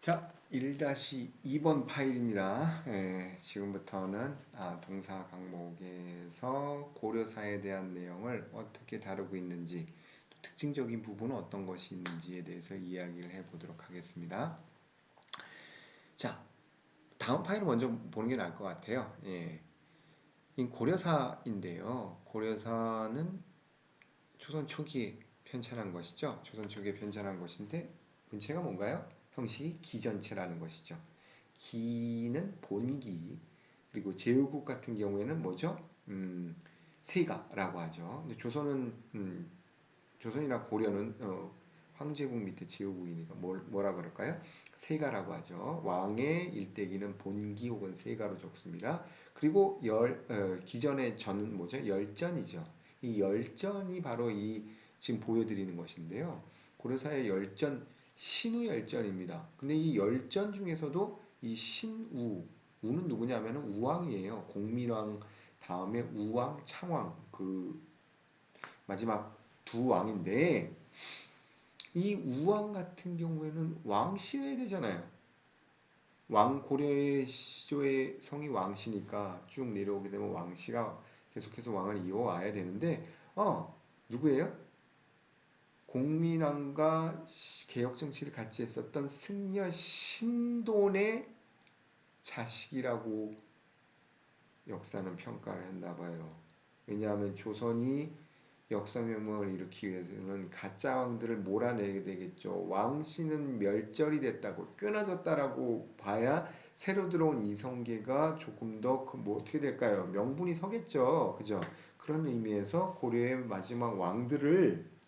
자, 1-2번 파일입니다. 지금부터는 동사 강목에서 고려사에 대한 내용을 어떻게 다루고 있는지, 또 특징적인 부분은 어떤 것이 있는지에 대해서 이야기를 해보도록 하겠습니다. 자, 다음 파일을 먼저 보는 게 나을 것 같아요. 이 고려사인데요. 고려사는 조선 초기에 편찬한 것이죠. 조선 초기에 편찬한 것인데 문체가 뭔가요? 형식이 기전체라는 것이죠. 기는 본기, 그리고 제후국 같은 경우에는 뭐죠? 세가라고 하죠. 근데 조선이나 고려는 황제국 밑에 제후국이니까 뭐라 그럴까요? 세가라고 하죠. 왕의 일대기는 본기 혹은 세가로 적습니다. 그리고 기전의 전은 뭐죠? 열전이죠. 이 열전이 바로 이 지금 보여드리는 것인데요. 고려사의 열전, 신우열전입니다. 근데 이 열전 중에서도 이 우는 누구냐면 우왕이에요. 공민왕 다음에 우왕, 창왕, 그 마지막 두 왕인데, 이 우왕 같은 경우에는 왕씨여야 되잖아요. 고려의 시조의 성이 왕씨니까 쭉 내려오게 되면 왕씨가 계속해서 왕을 이어와야 되는데, 누구예요? 공민왕과 개혁 정치를 같이 했었던 승려 신돈의 자식이라고 역사는 평가를 했나 봐요. 왜냐하면 조선이 역사명명을 일으키기 위해서는 가짜 왕들을 몰아내게 되겠죠. 왕씨는 멸절이 됐다고, 끊어졌다라고 봐야 새로 들어온 이성계가 조금 더 어떻게 될까요? 명분이 서겠죠. 그죠? 그런 의미에서 고려의 마지막 왕들을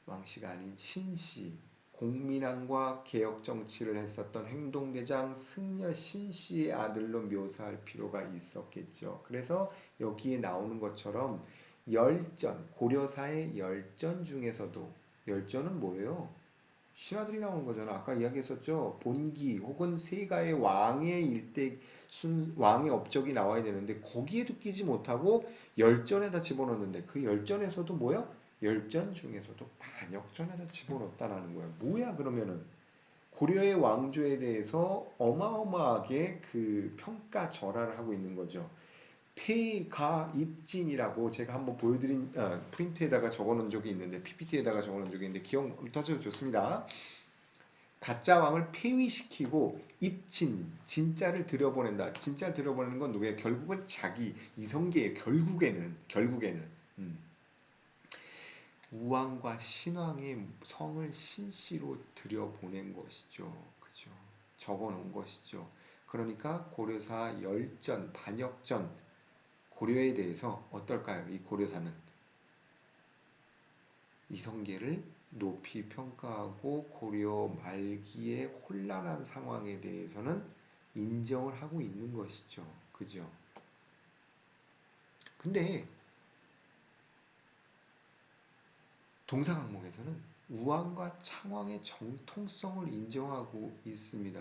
왕씨가 아닌 신씨, 공민왕과 개혁 정치를 했었던 행동대장 승려 신씨의 아들로 묘사할 필요가 있었겠죠. 그래서 여기에 나오는 것처럼 고려사의 열전 중에서도, 열전은 뭐예요? 신하들이 나오는 거잖아. 아까 이야기했었죠. 본기 혹은 세가의 왕의 업적이 나와야 되는데 거기에도 끼지 못하고 열전에다 집어넣는데, 그 열전에서도 뭐야? 열전 중에서도 반역전에다 집어넣었다라는 거야. 뭐야 그러면은? 고려의 왕조에 대해서 어마어마하게 그 평가절하를 하고 있는 거죠. 폐가입진이라고 제가 한번 보여드린 프린트에다가 적어놓은 적이 있는데, PPT에다가 적어놓은 적이 있는데 기억 못하셔도 좋습니다. 가짜 왕을 폐위시키고 진짜를 들여보낸다. 진짜를 들여보내는 건 누구예요? 결국은 자기 이성계의 결국에는 우왕과 신왕의 성을 신씨로 들여보낸 것이죠. 그죠? 적어놓은 것이죠. 그러니까 고려사 열전, 반역전, 고려에 대해서 어떨까요? 이 고려사는 이성계를 높이 평가하고 고려 말기의 혼란한 상황에 대해서는 인정을 하고 있는 것이죠. 그죠? 근데 동사 강목에서는 우왕과 창왕의 정통성을 인정하고 있습니다.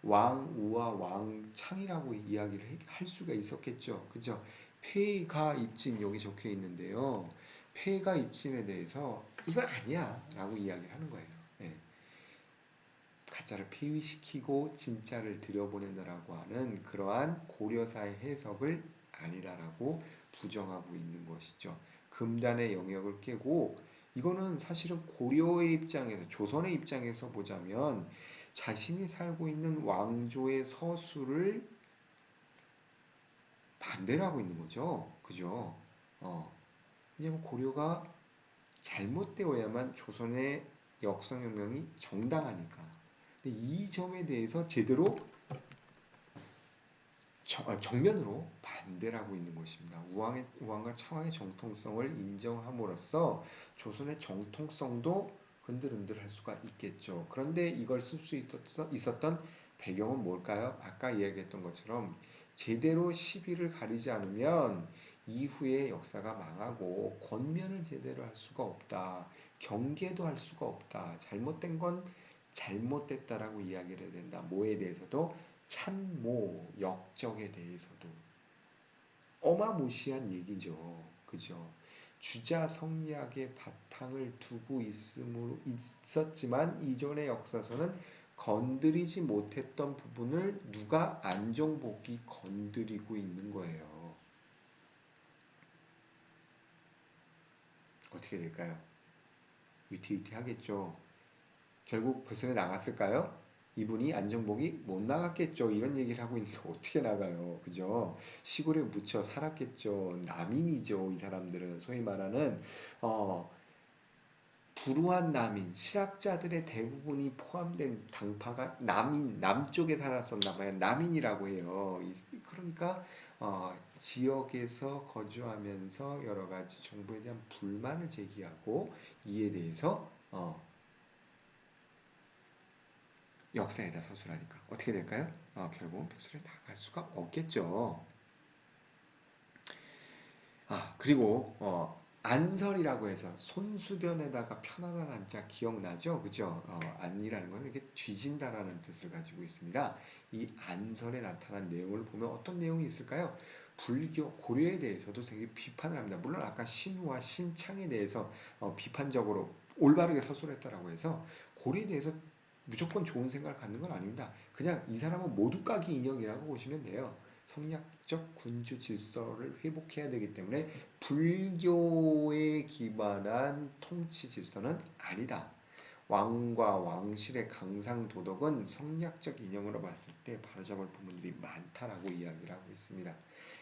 왕우와 왕창이라고 이야기를 할 수가 있었겠죠. 그죠? 폐가입진 여기 적혀 있는데요. 폐가입진에 대해서 이건 아니야 라고 이야기를 하는 거예요. 네. 가짜를 폐위시키고 진짜를 들여보낸다라고 하는 그러한 고려사의 해석을 아니다라고 부정하고 있는 것이죠. 금단의 영역을 깨고, 이거는 사실은 고려의 입장에서, 조선의 입장에서 보자면 자신이 살고 있는 왕조의 서술을 반대로 하고 있는 거죠. 그죠? 왜냐면 고려가 잘못되어야만 조선의 역사혁명이 정당하니까. 근데 이 점에 대해서 제대로 정면으로 반대를 하고 있는 것입니다. 우왕과 창왕의 정통성을 인정함으로써 조선의 정통성도 흔들흔들할 수가 있겠죠. 그런데 이걸 쓸 수 있었던 배경은 뭘까요? 아까 이야기했던 것처럼 제대로 시비를 가리지 않으면 이후의 역사가 망하고 권면을 제대로 할 수가 없다. 경계도 할 수가 없다. 잘못된 건 잘못됐다라고 이야기를 해야 된다. 뭐에 대해서도, 참모, 역적에 대해서도 어마무시한 얘기죠. 그죠? 주자성리학의 바탕을 두고 있었지만 이전의 역사서는 건드리지 못했던 부분을 누가 안정복이 건드리고 있는 거예요. 어떻게 될까요? 위태위태하겠죠. 결국 배선에 나갔을까요? 이분이 안정복이 못 나갔겠죠. 이런 얘기를 하고 있는데 어떻게 나가요? 그죠? 시골에 묻혀 살았겠죠. 남인이죠. 이 사람들은 소위 말하는 어, 불우한 남인, 실학자들의 대부분이 포함된 당파가 남인, 남쪽에 살았었나 봐요. 남인이라고 해요. 그러니까 지역에서 거주하면서 여러 가지 정부에 대한 불만을 제기하고 이에 대해서 역사에다 서술하니까 어떻게 될까요? 결국은 백설에 다 갈 수가 없겠죠. 그리고 안설이라고 해서 손수변에다가 편안한 안자 기억나죠? 그죠? 안이라는 것은 이렇게 뒤진다라는 뜻을 가지고 있습니다. 이 안설에 나타난 내용을 보면 어떤 내용이 있을까요? 불교, 고려에 대해서도 되게 비판을 합니다. 물론 아까 신우와 신창에 대해서 비판적으로 올바르게 서술했다라고 해서 고려에 대해서 무조건 좋은 생각을 갖는 건 아닙니다. 그냥 이 사람은 모두까기 인형이라고 보시면 돼요. 성략적 군주 질서를 회복해야 되기 때문에 불교에 기반한 통치 질서는 아니다. 왕과 왕실의 강상 도덕은 성략적 이념으로 봤을 때 바로잡을 부분들이 많다라고 이야기를 하고 있습니다.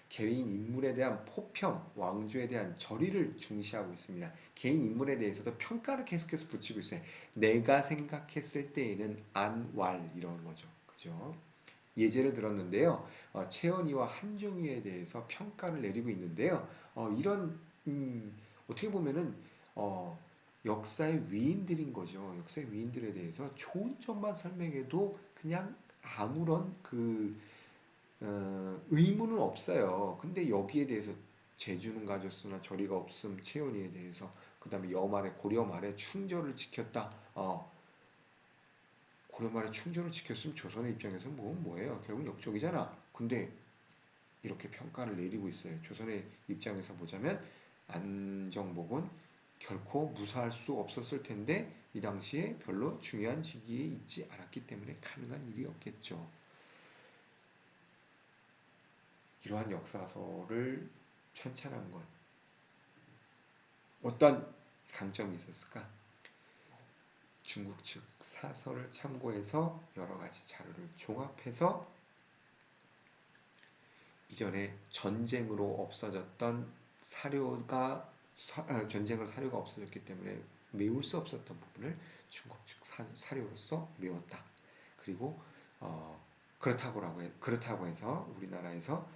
개인 인물에 대한 포평, 왕조에 대한 절의를 중시하고 있습니다. 개인 인물에 대해서도 평가를 계속해서 붙이고 있어요. 내가 생각했을 때에는 안왈 이런 거죠. 그죠? 예제를 들었는데요. 채연이와 한중희에 대해서 평가를 내리고 있는데요. 이런 어떻게 보면은 어, 역사의 위인들인 거죠. 역사의 위인들에 대해서 좋은 점만 설명해도 그냥 아무런 의무는 없어요. 근데 여기에 대해서 재주는 가졌으나 저리가 없음 채연이에 대해서 그 다음에 여말에 고려 말에 충절을 지켰다. 고려 말에 충절을 지켰으면 조선의 입장에서 뭐예요? 결국 역적이잖아. 근데 이렇게 평가를 내리고 있어요. 조선의 입장에서 보자면 안정복은 결코 무사할 수 없었을 텐데 이 당시에 별로 중요한 직위에 있지 않았기 때문에 가능한 일이었겠죠. 이러한 역사서를 편찬한 건 어떤 강점이 있었을까? 중국 측 사설을 참고해서 여러 가지 자료를 종합해서 이전에 전쟁으로 없어졌던 전쟁을 사료가 없어졌기 때문에 메울 수 없었던 부분을 중국 측 사료로서 메웠다. 그리고 그렇다고 해서 우리나라에서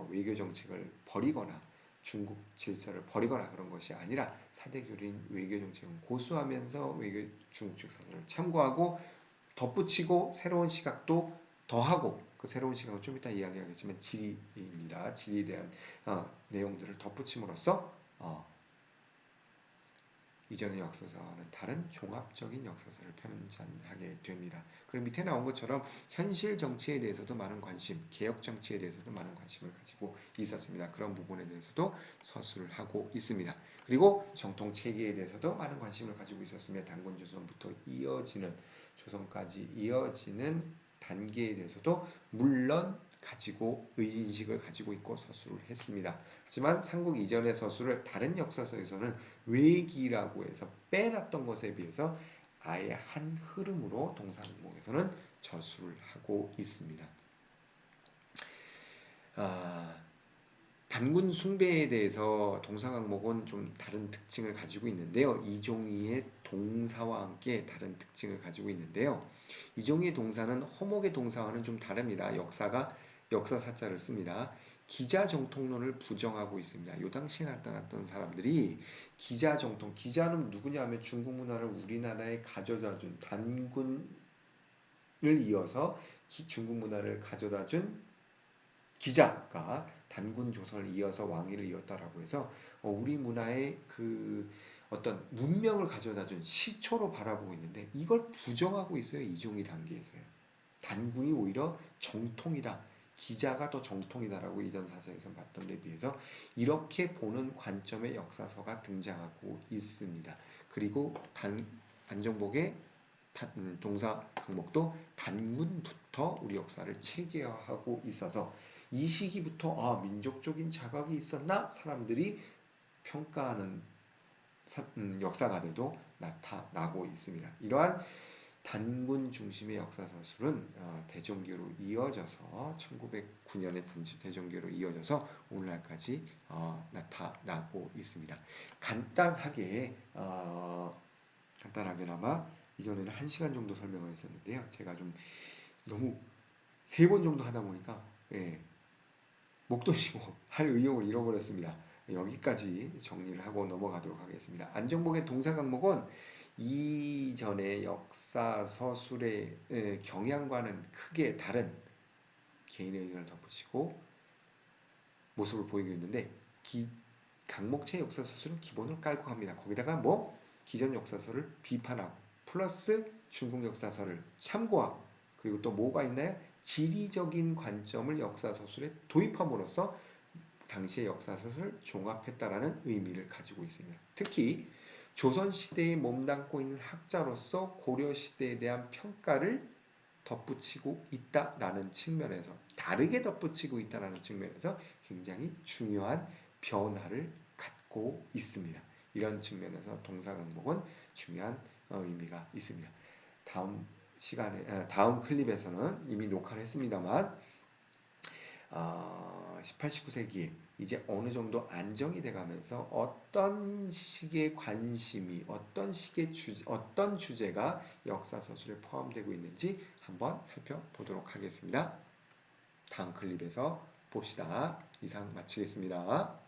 외교 정책을 버리거나 중국 질서를 버리거나 그런 것이 아니라 사대교린 외교 정책은 고수하면서 중국 측 사설을 참고하고 덧붙이고 새로운 시각도 더하고 그 새로운 시각은 좀 이따 이야기하겠지만 지리입니다. 지리에 대한 내용들을 덧붙임으로써 이전의 역사서와는 다른 종합적인 역사서를 편찬하게 됩니다. 그리고 밑에 나온 것처럼 현실 정치에 대해서도 많은 관심, 개혁 정치에 대해서도 많은 관심을 가지고 있었습니다. 그런 부분에 대해서도 서술을 하고 있습니다. 그리고 정통 체계에 대해서도 많은 관심을 가지고 있었으며 단군 조선부터 이어지는 조선까지 이어지는 단계에 대해서도 물론 가지고 의식을 가지고 있고 서술을 했습니다. 하지만 삼국 이전의 서술을 다른 역사서에서는 외기라고 해서 빼놨던 것에 비해서 아예 한 흐름으로 동사무공에서는 저술을 하고 있습니다. 단군 숭배에 대해서 동사강목은 좀 다른 특징을 가지고 있는데요. 이종희의 동사와 함께 다른 특징을 가지고 있는데요. 이종희의 동사는 허목의 동사와는 좀 다릅니다. 역사사자를 씁니다. 기자정통론을 부정하고 있습니다. 이 당시에 나타났던 사람들이 기자는 누구냐면 중국 문화를 우리나라에 가져다준 단군을 이어서 중국 문화를 가져다준 기자가 단군 조선을 이어서 왕위를 이었다라고 해서 우리 문화의 어떤 문명을 가져다준 시초로 바라보고 있는데 이걸 부정하고 있어요. 이종희 단계에서요. 단군이 오히려 정통이다. 기자가 더 정통이다라고 이전 사서에서 봤던 데 비해서 이렇게 보는 관점의 역사서가 등장하고 있습니다. 그리고 안정복의 동사 강목도 단군부터 우리 역사를 체계화하고 있어서 이 시기부터 민족적인 자각이 있었나 사람들이 평가하는 역사가들도 나타나고 있습니다. 이러한 단군 중심의 역사서술은 대종교로 이어져서 1909년에 대종교로 이어져서 오늘날까지 나타나고 있습니다. 간단하게나마 이전에는 1시간 정도 설명을 했었는데요. 제가 좀 너무 3번 정도 하다 보니까 목도 쉬고 할 의욕을 잃어버렸습니다. 여기까지 정리를 하고 넘어가도록 하겠습니다. 안정복의 동사 강목은 이전의 역사 서술의 경향과는 크게 다른 개인의 의견을 덧붙이고 모습을 보이고 있는데 강목체 역사 서술은 기본으로 깔고 갑니다. 거기다가 기존 역사서를 비판하고 플러스 중국 역사서를 참고하고 그리고 또 뭐가 있나요? 지리적인 관점을 역사 서술에 도입함으로써 당시의 역사 서술을 종합했다라는 의미를 가지고 있습니다. 특히 조선시대에 몸담고 있는 학자로서 고려시대에 대한 평가를 덧붙이고 있다라는 측면에서 다르게 덧붙이고 있다라는 측면에서 굉장히 중요한 변화를 갖고 있습니다. 이런 측면에서 동사 강목은 중요한 의미가 있습니다. 다음 클립에서는 이미 녹화를 했습니다만 18, 19세기에 이제 어느 정도 안정이 돼가면서 어떤 식의 관심이 어떤 주제가 역사서술에 포함되고 있는지 한번 살펴보도록 하겠습니다. 다음 클립에서 봅시다. 이상 마치겠습니다.